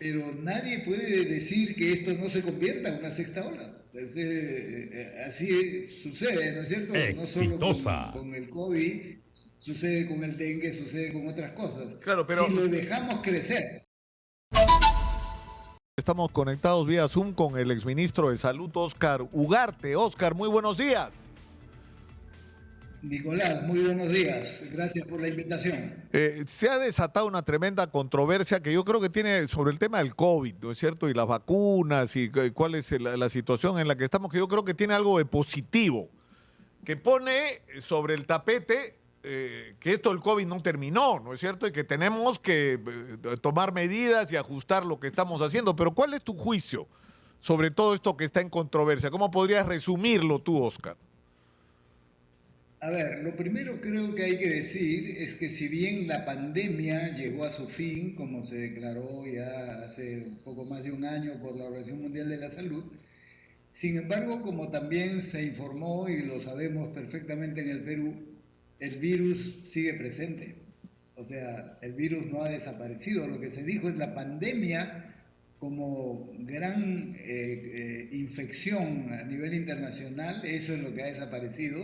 pero nadie puede decir que esto no se convierta en una sexta ola. Así sucede, ¿no es cierto? No solo Exitosa. con el COVID, sucede con el dengue, sucede con otras cosas. Claro, Si pero lo dejamos crecer. estamos conectados vía Zoom con el exministro de Salud, Óscar Ugarte. Óscar, muy buenos días. Nicolás, muy buenos días. Gracias por la invitación. Se ha desatado una tremenda controversia que yo creo que tiene sobre el tema del COVID, ¿no es cierto? Y las vacunas y cuál es la situación en la que estamos, que yo creo que tiene algo de positivo, que pone sobre el tapete que esto del COVID no terminó, ¿no es cierto? Y que tenemos que tomar medidas y ajustar lo que estamos haciendo. Pero ¿cuál es tu juicio sobre todo esto que está en controversia? ¿Cómo podrías resumirlo tú, Óscar? A ver, lo primero creo que hay que decir es que si bien la pandemia llegó a su fin, como se declaró ya hace un poco más de un año por la Organización Mundial de la Salud, sin embargo, como también se informó y lo sabemos perfectamente en el Perú, el virus sigue presente. O sea, el virus no ha desaparecido. Lo que se dijo es la pandemia como gran infección a nivel internacional, eso es lo que ha desaparecido,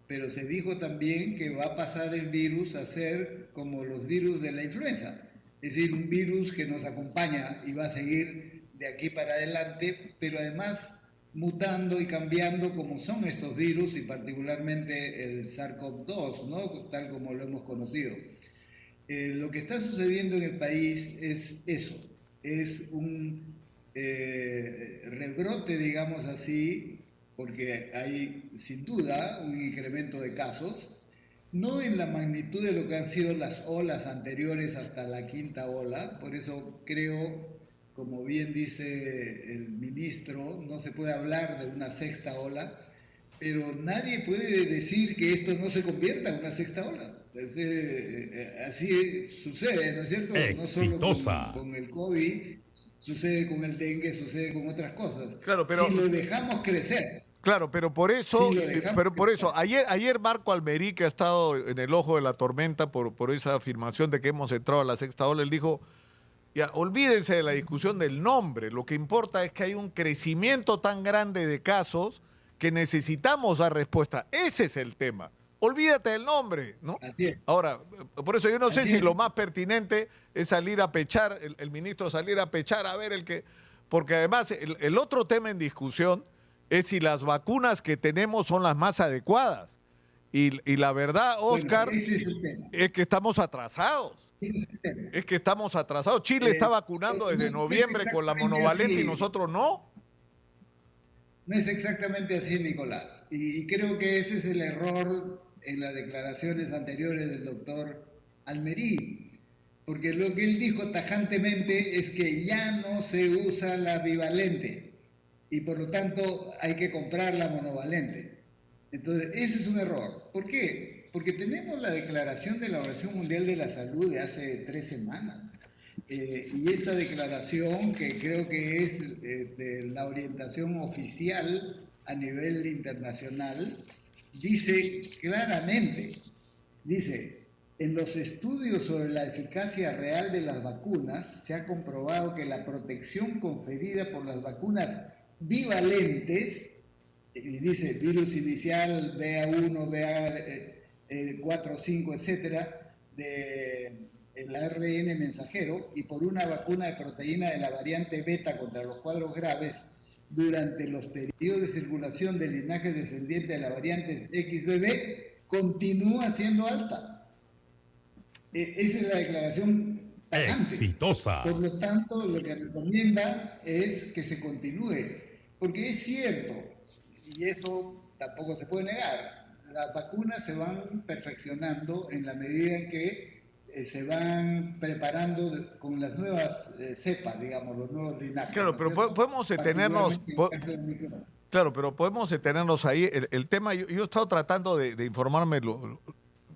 pero se dijo también que va a pasar el virus a ser como los virus de la influenza, es decir, un virus que nos acompaña y va a seguir de aquí para adelante, pero además mutando y cambiando como son estos virus y particularmente el SARS-CoV-2, ¿no? Tal como lo hemos conocido. Lo que está sucediendo en el país es eso, es un rebrote, digamos así, porque hay sin duda un incremento de casos, no en la magnitud de lo que han sido las olas anteriores hasta la quinta ola, por eso creo, como bien dice el ministro, no se puede hablar de una sexta ola, pero nadie puede decir que esto no se convierta en una sexta ola. Así sucede, ¿no es cierto? No solo Exitosa. con el COVID, sucede con el dengue, sucede con otras cosas. Claro, Si pero lo dejamos crecer, claro, pero si lo dejamos por eso, crecer. ayer Marco Almerí, que ha estado en el ojo de la tormenta por esa afirmación de que hemos entrado a la sexta ola, él dijo, ya, olvídense de la discusión del nombre, lo que importa es que hay un crecimiento tan grande de casos que necesitamos dar respuesta. Ese es el tema. Olvídate del nombre, ¿no? Así es, Ahora, por eso yo no sé así si es. lo más pertinente es salir a pechar, el ministro salir a pechar a ver el que... Porque además el otro tema en discusión es si las vacunas que tenemos son las más adecuadas. Y la verdad, Bueno, Óscar, ese es el tema. es que estamos atrasados. Ese es el tema. Es que estamos atrasados. Chile está vacunando desde No es noviembre con la exactamente monovalente y así. nosotros no. No es exactamente así, Nicolás. Y creo que ese es el error en las declaraciones anteriores del doctor Almerí. Porque lo que él dijo tajantemente es que ya no se usa la bivalente y por lo tanto hay que comprar la monovalente. Entonces, ese es un error. ¿Por qué? Porque tenemos la declaración de la Organización Mundial de la Salud de hace 3 semanas. Y esta declaración, que creo que es de la orientación oficial a nivel internacional, dice claramente, dice, en los estudios sobre la eficacia real de las vacunas se ha comprobado que la protección conferida por las vacunas bivalentes, y dice virus inicial, BA1, BA4, 5, etcétera, el ARN mensajero y por una vacuna de proteína de la variante beta contra los cuadros graves durante los periodos de circulación del linaje descendiente de la variante XBB continúa siendo alta. Esa es la declaración tajante. Exitosa. Por lo tanto, lo que recomienda es que se continúe, porque es cierto, y eso tampoco se puede negar, las vacunas se van perfeccionando en la medida en que se van preparando con las nuevas cepas, digamos, los nuevos linajes, Claro, ¿no es pero cierto? podemos detenernos. Particularmente en el caso de Micron. Claro, pero podemos detenernos ahí. El tema, yo he estado tratando de informarme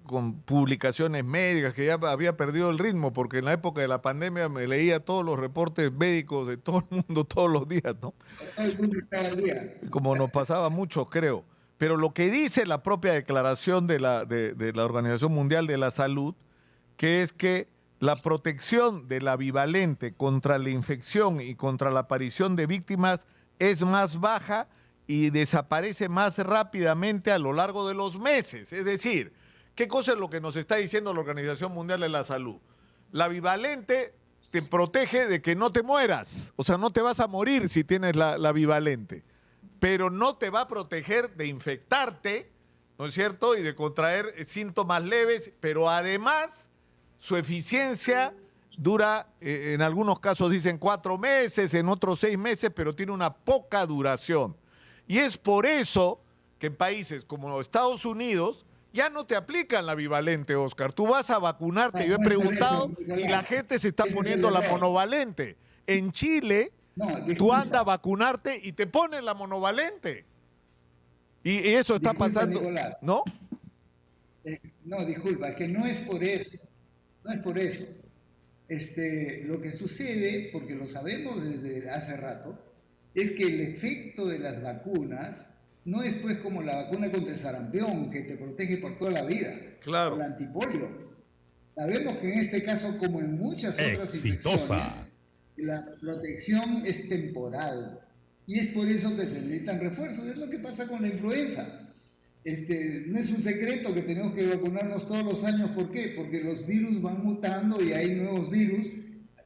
con publicaciones médicas, que ya había perdido el ritmo, porque en la época de la pandemia me leía todos los reportes médicos de todo el mundo todos los días, ¿no? Todo el mundo estaba al día. Como nos pasaba mucho, creo. Pero lo que dice la propia declaración de la Organización Mundial de la Salud, que es que la protección de la bivalente contra la infección y contra la aparición de víctimas es más baja y desaparece más rápidamente a lo largo de los meses. Es decir, ¿qué cosa es lo que nos está diciendo la Organización Mundial de la Salud? La bivalente te protege de que no te mueras, o sea, no te vas a morir si tienes la bivalente, pero no te va a proteger de infectarte, ¿no es cierto? Y de contraer síntomas leves, pero además su eficiencia dura, en algunos casos dicen 4 meses, en otros 6 meses, pero tiene una poca duración. Y es por eso que en países como Estados Unidos ya no te aplican la bivalente, Oscar. Tú vas a vacunarte, yo he preguntado, y la gente se está poniendo la monovalente. En Chile, tú andas a vacunarte y te ponen la monovalente. Y eso está pasando, Nicolás. ¿no? No, disculpa, es que no es por eso. No es por eso. Lo que sucede, porque lo sabemos desde hace rato, es que el efecto de las vacunas no es pues como la vacuna contra el sarampión, que te protege por toda la vida, claro, o la antipolio. Sabemos que en este caso, como en muchas otras infecciones, la protección es temporal. Y es por eso que se necesitan refuerzos. Es lo que pasa con la influenza. No es un secreto que tenemos que vacunarnos todos los años. ¿Por qué? Porque los virus van mutando y hay nuevos virus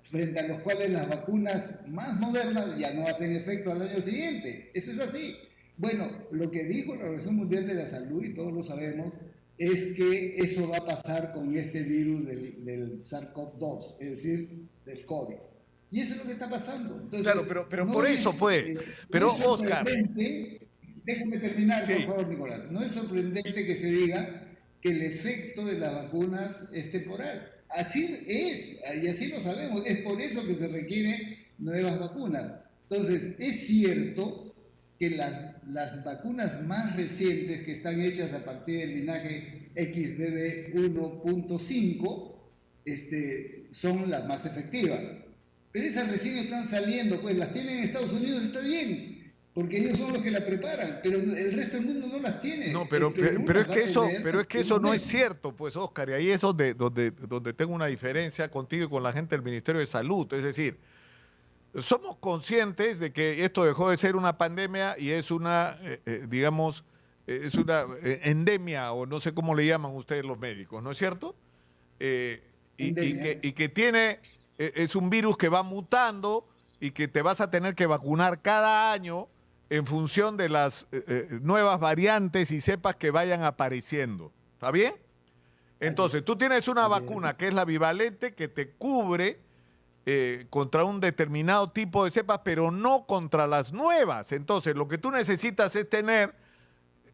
frente a los cuales las vacunas más modernas ya no hacen efecto al año siguiente. Eso es así. Bueno, lo que dijo la Organización Mundial de la Salud, y todos lo sabemos, es que eso va a pasar con este virus del SARS-CoV-2, es decir, del COVID. Y eso es lo que está pasando. Entonces, claro, pero no por eso fue. Pero, no Oscar. Déjame terminar, sí. por favor, Nicolás. No es sorprendente que se diga que el efecto de las vacunas es temporal. Así es, y así lo sabemos. Es por eso que se requieren nuevas vacunas. Entonces, es cierto que las vacunas más recientes, que están hechas a partir del linaje XBB1.5, son las más efectivas. Pero esas recién están saliendo, pues las tienen en Estados Unidos, está bien, porque ellos son los que la preparan, pero el resto del mundo no las tiene. No, pero es que eso no es cierto, pues, Oscar, y ahí es donde tengo una diferencia contigo y con la gente del Ministerio de Salud. Es decir, somos conscientes de que esto dejó de ser una pandemia y es una, digamos, es una endemia, o no sé cómo le llaman ustedes los médicos, ¿no es cierto? Y que tiene, es un virus que va mutando y que te vas a tener que vacunar cada año en función de las nuevas variantes y cepas que vayan apareciendo. ¿Está bien? Entonces, tú tienes una vacuna que es la bivalente, que te cubre contra un determinado tipo de cepas, pero no contra las nuevas. Entonces, lo que tú necesitas es tener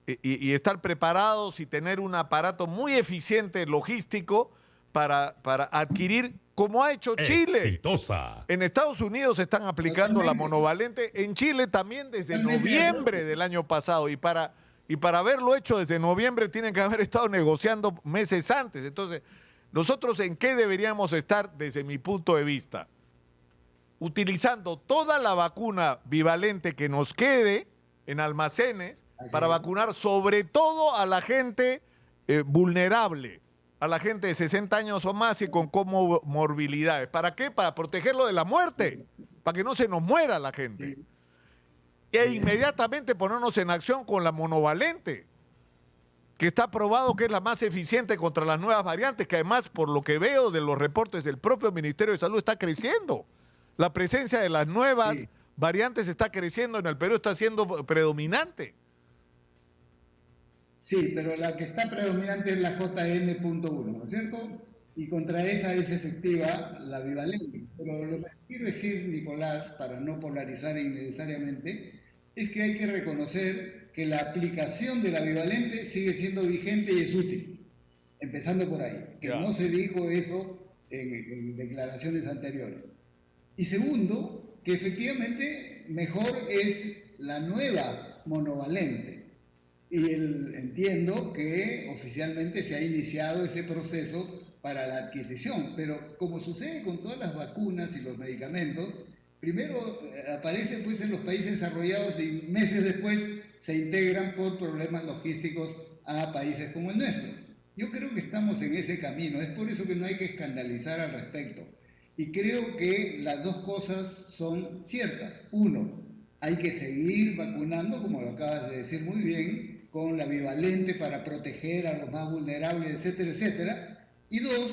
y estar preparados y tener un aparato muy eficiente logístico para adquirir, como ha hecho Chile. Exitosa. En Estados Unidos están aplicando la monovalente, en Chile también desde noviembre del año pasado, y para haberlo hecho desde noviembre tienen que haber estado negociando meses antes. Entonces, ¿nosotros en qué deberíamos estar desde mi punto de vista? Utilizando toda la vacuna bivalente que nos quede en almacenes para vacunar sobre todo a la gente vulnerable, a la gente de 60 años o más y con comorbilidades. ¿Para qué? Para protegerlo de la muerte, para que no se nos muera la gente. Sí. E inmediatamente ponernos en acción con la monovalente, que está probado que es la más eficiente contra las nuevas variantes, que además, por lo que veo de los reportes del propio Ministerio de Salud, está creciendo. La presencia de las nuevas variantes está creciendo en el Perú, está siendo predominante. Sí, pero la que está predominante es la JN.1, ¿no es cierto? Y contra esa es efectiva la bivalente. Pero lo que quiero decir, Nicolás, para no polarizar innecesariamente, es que hay que reconocer que la aplicación de la bivalente sigue siendo vigente y es útil. Empezando por ahí, que no se dijo eso en declaraciones anteriores. Y segundo, que efectivamente mejor es la nueva monovalente. Y entiendo que oficialmente se ha iniciado ese proceso para la adquisición, pero como sucede con todas las vacunas y los medicamentos, primero aparecen pues en los países desarrollados y meses después se integran por problemas logísticos a países como el nuestro. Yo creo que estamos en ese camino, es por eso que no hay que escandalizar al respecto. Y creo que las dos cosas son ciertas. Uno, hay que seguir vacunando, como lo acabas de decir muy bien, con la bivalente para proteger a los más vulnerables, etcétera, etcétera. Y dos,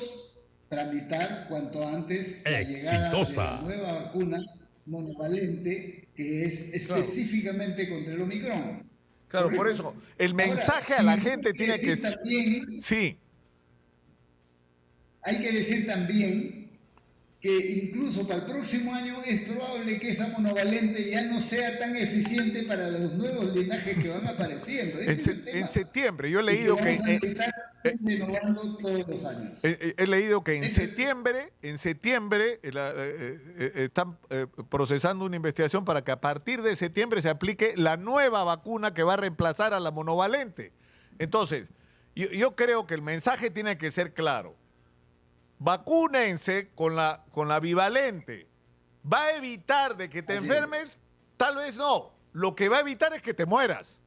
tramitar cuanto antes la llegada de la nueva vacuna monovalente que es Claro. específicamente contra el Omicron. Claro, por ¿Correcto? eso el Ahora, mensaje a sí, la hay gente que tiene que... decir también, Sí, hay que decir también que incluso para el próximo año es probable que esa monovalente ya no sea tan eficiente para los nuevos linajes que van apareciendo. Este es el en tema. septiembre yo he Y que leído vamos que a necesitar ir renovando todos los años. he leído que Ese es- en septiembre están procesando una investigación para que a partir de septiembre se aplique la nueva vacuna que va a reemplazar a la monovalente. Entonces, yo creo que el mensaje tiene que ser claro. Vacúnense con la bivalente. ¿Va a evitar de que te Así enfermes? Tal vez no. Lo que va a evitar es que te mueras.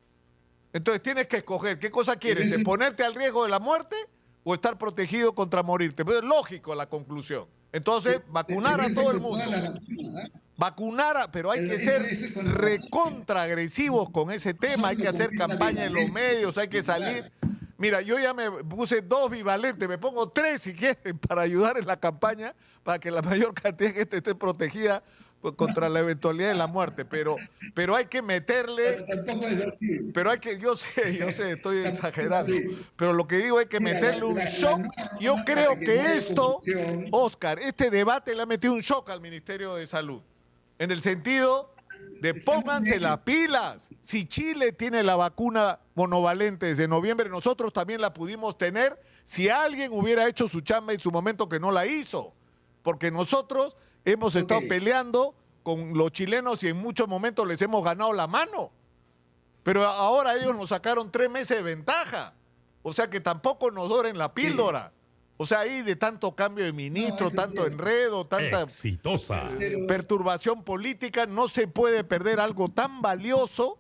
Entonces tienes que escoger qué cosa Pero quieres, eso- ¿exponerte al riesgo de la muerte o estar protegido contra morirte? Pero es lógico la conclusión. Entonces, vacunar pero a eso es todo el con todas mundo. las vacunas, ¿ah? Vacunar, pero hay Pero que ser eso es con las vacunas. recontra agresivos con ese tema, hay que Solo hacer con la campaña en los bivalente, medios, hay que salir. Nicolás. Mira, yo ya me puse 2 bivalentes, me pongo 3 si quieren para ayudar en la campaña, para que la mayor cantidad de gente esté protegida pues, contra la eventualidad de la muerte, pero hay que meterle, Pero tampoco es así. pero hay que, yo sé, estoy Tampoco es exagerando, así. pero lo que digo hay que Mira, meterle un la shock. Yo norma para creo que no que haya esto, confusión. Oscar, este debate le ha metido un shock al Ministerio de Salud, en el sentido de pónganse las pilas. Si Chile tiene la vacuna monovalente desde noviembre, nosotros también la pudimos tener si alguien hubiera hecho su chamba en su momento que no la hizo. Porque nosotros hemos estado Ok. peleando con los chilenos y en muchos momentos les hemos ganado la mano. Pero ahora ellos nos sacaron 3 meses de ventaja. O sea que tampoco nos doren la píldora. O sea, ahí de tanto cambio de ministro, eso es tanto cierto. enredo, tanta Exitosa. Pero- perturbación política, no se puede perder algo tan valioso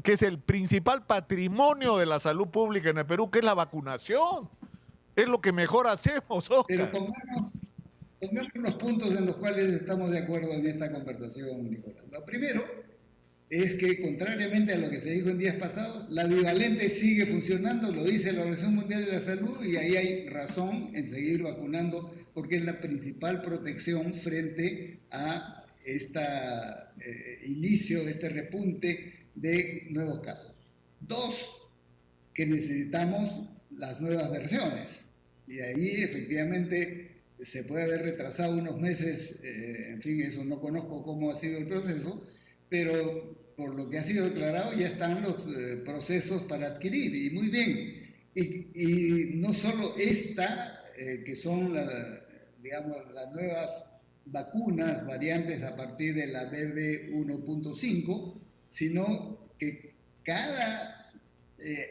que es el principal patrimonio de la salud pública en el Perú, que es la vacunación. Es lo que mejor hacemos, Pero Oscar. pongamos los puntos en los cuales estamos de acuerdo en esta conversación, Nicolás. Lo primero es que, contrariamente a lo que se dijo en días pasados, la bivalente sigue funcionando, lo dice la Organización Mundial de la Salud, y ahí hay razón en seguir vacunando porque es la principal protección frente a este inicio, este repunte de nuevos casos. Dos, que necesitamos las nuevas versiones. Y ahí efectivamente se puede haber retrasado unos meses, en fin, eso no conozco cómo ha sido el proceso, pero por lo que ha sido declarado ya están los procesos para adquirir, y muy bien. Y no solo esta, que son digamos, las nuevas vacunas, variantes a partir de la BB 1.5, sino que cada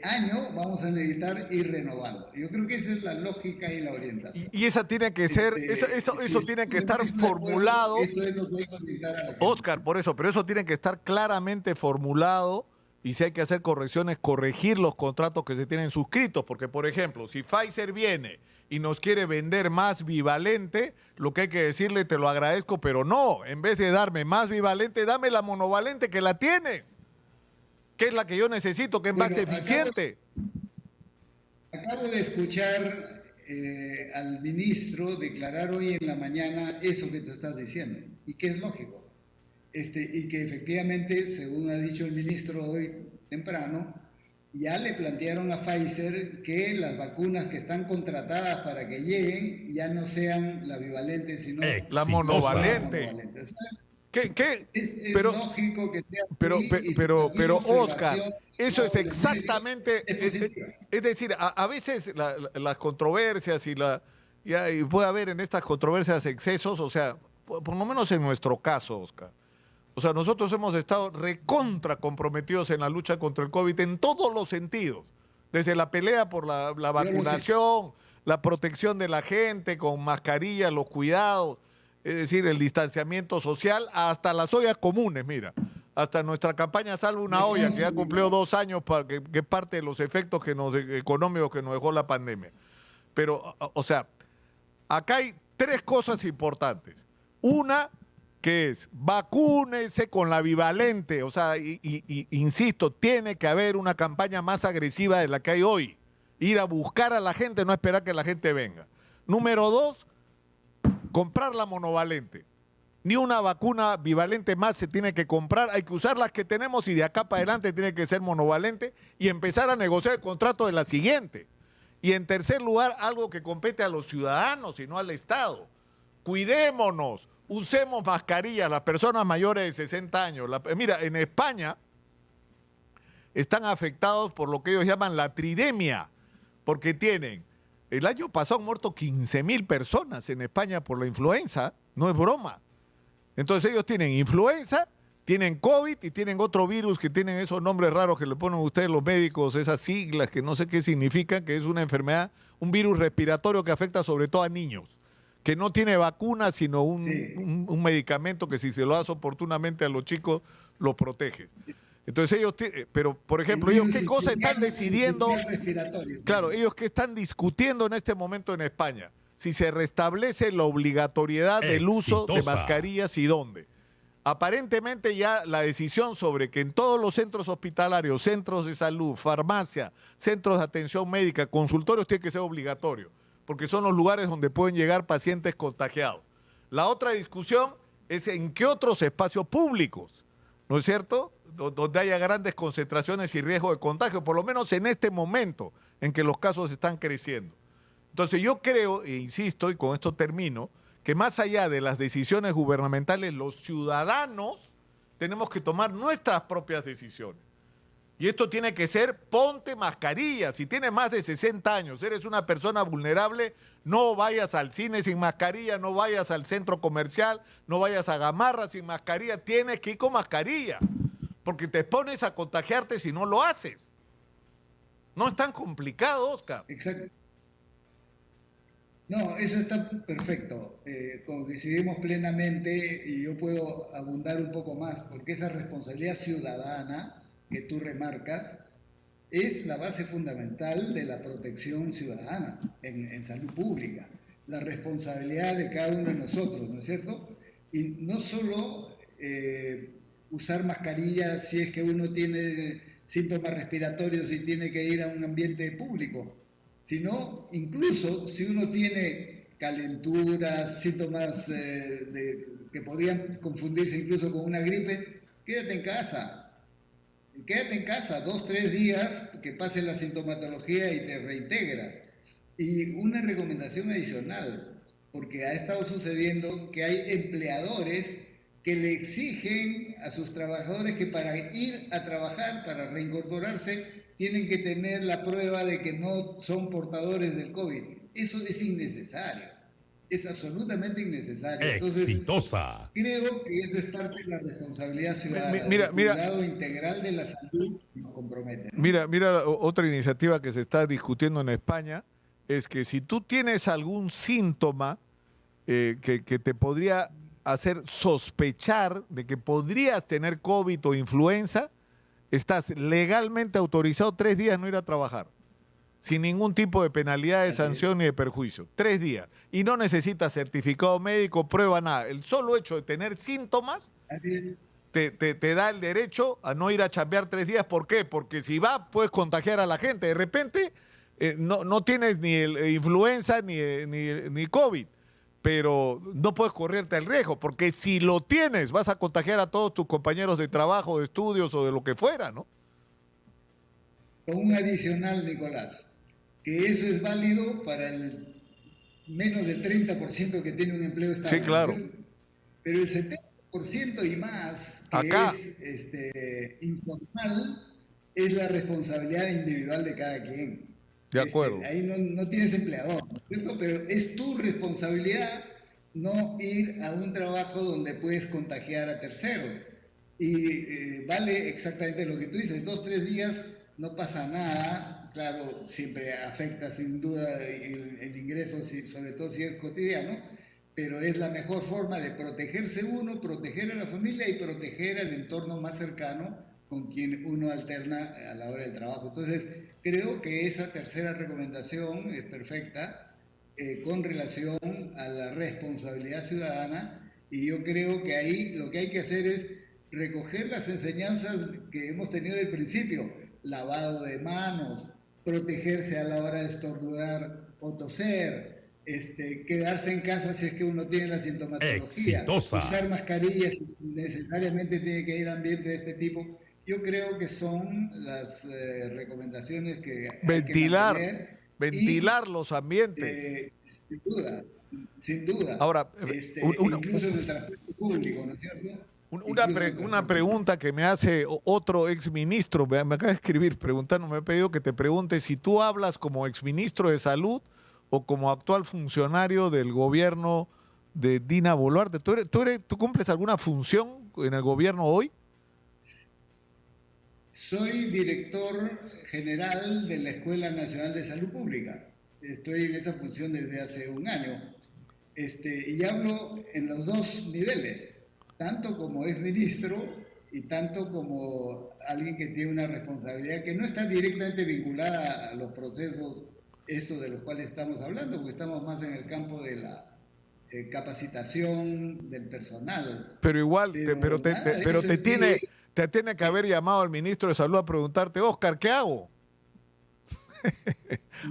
año vamos a necesitar ir renovando. Yo creo que esa es la lógica y la orientación. Y esa tiene que ser, eso Si tiene que estamos estar de acuerdo, formulado, eso es lo que hay que orientar a la gente. Oscar, por eso, pero eso tiene que estar claramente formulado y si hay que hacer correcciones, corregir los contratos que se tienen suscritos, porque por ejemplo, si Pfizer viene y nos quiere vender más bivalente, lo que hay que decirle, te lo agradezco, pero no, en vez de darme más bivalente, dame la monovalente que la tienes, que es la que yo necesito, que es más Bueno, eficiente. Acabo de escuchar al ministro declarar hoy en la mañana eso que tú estás diciendo, y que es lógico. Y que efectivamente, según ha dicho el ministro hoy temprano, ya le plantearon a Pfizer que las vacunas que están contratadas para que lleguen ya no sean la bivalente, sino La monovalente. O sea, ¿Qué? es Pero, lógico que sea pero, así, y pero, cualquier pero, Oscar, observación eso es de los exactamente, medios es positiva. es decir, a veces las controversias y puede haber en estas controversias excesos, o sea, por lo menos en nuestro caso, Oscar. O sea, nosotros hemos estado recontra comprometidos en la lucha contra el COVID en todos los sentidos. Desde la pelea por la vacunación, la protección de la gente con mascarilla, los cuidados, es decir, el distanciamiento social, hasta las ollas comunes, mira. hasta nuestra campaña Salva una Olla, que ya cumplió 2 años, para que es parte de los efectos económicos que nos dejó la pandemia. Pero, o sea, acá hay 3 cosas importantes. Una, que es vacúnese con la bivalente, o sea, insisto, tiene que haber una campaña más agresiva de la que hay hoy. Ir a buscar a la gente, no esperar que la gente venga. Número 2, comprar la monovalente. Ni una vacuna bivalente más se tiene que comprar, hay que usar las que tenemos y de acá para adelante tiene que ser monovalente y empezar a negociar el contrato de la siguiente. Y en tercer lugar, algo que compete a los ciudadanos y no al Estado. Cuidémonos, usemos mascarillas, las personas mayores de 60 años. Mira, en España están afectados por lo que ellos llaman la tridemia, porque el año pasado han muerto 15.000 personas en España por la influenza, no es broma. Entonces ellos tienen influenza, tienen COVID y tienen otro virus que tienen esos nombres raros que le ponen ustedes los médicos, esas siglas que no sé qué significan, que es una enfermedad, un virus respiratorio que afecta sobre todo a niños, que no tiene vacuna, sino un medicamento que si se lo das oportunamente a los chicos, los protege. Entonces ellos, pero por ejemplo, ellos qué cosa están decidiendo, claro, ellos qué están discutiendo en este momento en España, si se restablece la obligatoriedad del uso de mascarillas y dónde. Aparentemente ya la decisión sobre que en todos los centros hospitalarios, centros de salud, farmacia, centros de atención médica, consultorios tiene que ser obligatorio, porque son los lugares donde pueden llegar pacientes contagiados. La otra discusión es en qué otros espacios públicos, ¿no es cierto?, donde haya grandes concentraciones y riesgo de contagio, por lo menos en este momento en que los casos están creciendo. Entonces yo creo, e insisto, y con esto termino, que más allá de las decisiones gubernamentales, los ciudadanos tenemos que tomar nuestras propias decisiones. Y esto tiene que ser, ponte mascarilla. Si tienes más de 60 años, eres una persona vulnerable, no vayas al cine sin mascarilla, no vayas al centro comercial, no vayas a Gamarra sin mascarilla, tienes que ir con mascarilla, porque te pones a contagiarte si no lo haces. No es tan complicado, Oscar. Exacto. No, eso está perfecto. Coincidimos plenamente y yo puedo abundar un poco más, porque esa responsabilidad ciudadana que tú remarcas es la base fundamental de la protección ciudadana en salud pública. La responsabilidad de cada uno de nosotros, ¿no es cierto? Y no solo usar mascarilla si es que uno tiene síntomas respiratorios y tiene que ir a un ambiente público, sino incluso si uno tiene calenturas, síntomas que podían confundirse incluso con una gripe, quédate en casa. Quédate en casa 2, 3 días, que pase la sintomatología y te reintegras. Y una recomendación adicional, porque ha estado sucediendo que hay empleadores que le exigen a sus trabajadores que para ir a trabajar, para reincorporarse, tienen que tener la prueba de que no son portadores del COVID. Eso es innecesario, es absolutamente innecesario. Entonces, ¡Exitosa! Creo que eso es parte de la responsabilidad ciudadana, Mira, el cuidado integral de la salud que nos compromete, ¿no? Mira, otra iniciativa que se está discutiendo en España es que si tú tienes algún síntoma que te podría hacer sospechar de que podrías tener COVID o influenza, estás legalmente autorizado 3 días no ir a trabajar, sin ningún tipo de penalidad, de sanción ni de perjuicio. 3 días. Y no necesitas certificado médico, prueba, nada. El solo hecho de tener síntomas te da el derecho a no ir a chambear 3 días. ¿Por qué? Porque si vas, puedes contagiar a la gente. De repente no tienes ni influenza ni COVID, pero no puedes correrte el riesgo, porque si lo tienes, vas a contagiar a todos tus compañeros de trabajo, de estudios o de lo que fuera, ¿no? Con un adicional, Nicolás, que eso es válido para el menos del 30% que tiene un empleo estable. Sí, claro. ¿Sí? Pero el 70% y más, que acá es informal, es la responsabilidad individual de cada quien. De acuerdo. Ahí no tienes empleador, ¿no es cierto? Pero es tu responsabilidad no ir a un trabajo donde puedes contagiar a terceros. Y vale exactamente lo que tú dices, 2, 3 días no pasa nada. Claro, siempre afecta sin duda el ingreso, sobre todo si es cotidiano, pero es la mejor forma de protegerse uno, proteger a la familia y proteger al entorno más cercano con quien uno alterna a la hora del trabajo. Entonces, creo que esa tercera recomendación es perfecta con relación a la responsabilidad ciudadana, y yo creo que ahí lo que hay que hacer es recoger las enseñanzas que hemos tenido del principio: lavado de manos, protegerse a la hora de estornudar o toser, quedarse en casa si es que uno tiene la sintomatología, usar mascarillas si necesariamente tiene que ir a ambiente de este tipo. Yo creo que son las recomendaciones que hay que mantener. Ventilar los ambientes. Sin duda, sin duda. Ahora, incluso en el transporte público, ¿no es cierto? Una pregunta que me hace otro exministro, me acaba de escribir preguntando, me ha pedido que te pregunte si tú hablas como exministro de Salud o como actual funcionario del gobierno de Dina Boluarte. ¿Tú cumples alguna función en el gobierno hoy? Soy director general de la Escuela Nacional de Salud Pública. Estoy en esa función desde hace un año. Y hablo en los dos niveles, tanto como exministro y tanto como alguien que tiene una responsabilidad que no está directamente vinculada a los procesos estos de los cuales estamos hablando, porque estamos más en el campo de la capacitación del personal. Pero igual, te tiene que haber llamado al ministro de Salud a preguntarte: Óscar, ¿qué hago?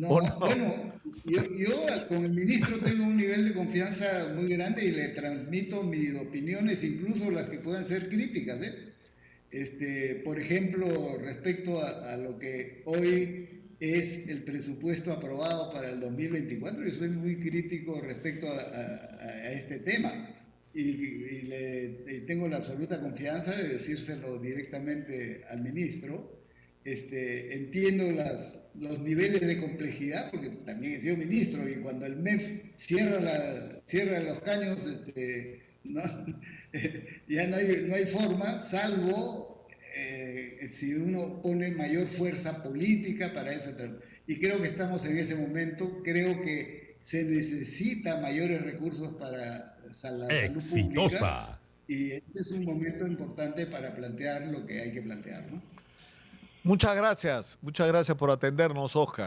No, no, bueno, yo con el ministro tengo un nivel de confianza muy grande y le transmito mis opiniones, incluso las que puedan ser críticas, por ejemplo, respecto a lo que hoy es el presupuesto aprobado para el 2024, yo soy muy crítico respecto a este tema. Y tengo la absoluta confianza de decírselo directamente al ministro. Entiendo los niveles de complejidad, porque también he sido ministro, y cuando el MEF cierra los caños, no, ya no hay forma, salvo si uno pone mayor fuerza política para ese trabajo. Y creo que estamos en ese momento. Creo que se necesita mayores recursos para la salud pública, y este es un momento importante para plantear lo que hay que plantear, ¿no? Muchas gracias por atendernos, Óscar.